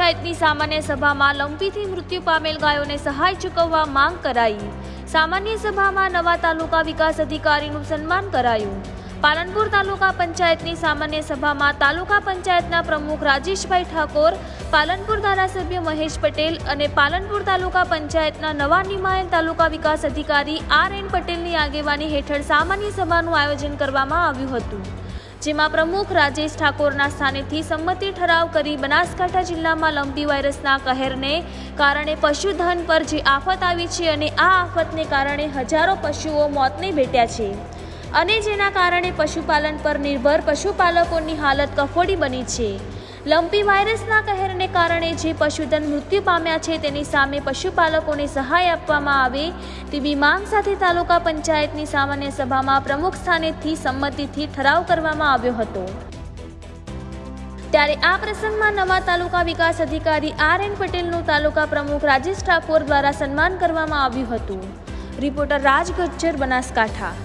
પંચાયતની સામાન્ય સભામાં લંપીથી મૃત્યુ પામેલ ગાયોને સહાય ચૂકવવા માંગ કરાઈ। સામાન્ય સભામાં નવા તાલુકા વિકાસ અધિકારીનું સન્માન કરાયું। પાલનપુર તાલુકા પંચાયતની સામાન્ય સભામાં તાલુકા પંચાયતના પ્રમુખ રાજેશભાઈ ઠાકોર, પાલનપુર ધારાસભ્ય મહેશ પટેલ અને પાલનપુર તાલુકા પંચાયતના નવા નિમાયેલ તાલુકા વિકાસ અધિકારી આર.એન. પટેલની આગેવાની હેઠળ સામાન્ય સભાનું આયોજન કરવામાં આવ્યું હતું, જેમાં પ્રમુખ રાજેશ ઠાકોરના સ્થાનેથી સંમતિ ઠરાવ કરી બનાસકાંઠા જિલ્લામાં લંપી વાયરસના કહેરને કારણે પશુધન પર જે આફત આવી છે અને આ આફતને કારણે હજારો પશુઓ મોતને ભેટ્યા છે અને જેના કારણે પશુપાલન પર નિર્ભર પશુપાલકોની હાલત કફોડી બની છે। લંપી વાયરસના કહેરને કારણે જે પશુધન મૃત્યુ પામ્યા છે તેની સામે પશુપાલકોને સહાય આપવામાં આવે તેવી માંગ સાથે તાલુકા પંચાયતની સામાન્ય સભામાં પ્રમુખ સ્થાનેથી સંમતિથી ઠરાવ કરવામાં આવ્યો હતો। ત્યારે આ પ્રસંગમાં નવા તાલુકા વિકાસ અધિકારી આર.એન. પટેલનું તાલુકા પ્રમુખ રાજેશ ઠાકોર દ્વારા સન્માન કરવામાં આવ્યું હતું। રિપોર્ટર રાજ ગજ્જર, બનાસકાંઠા।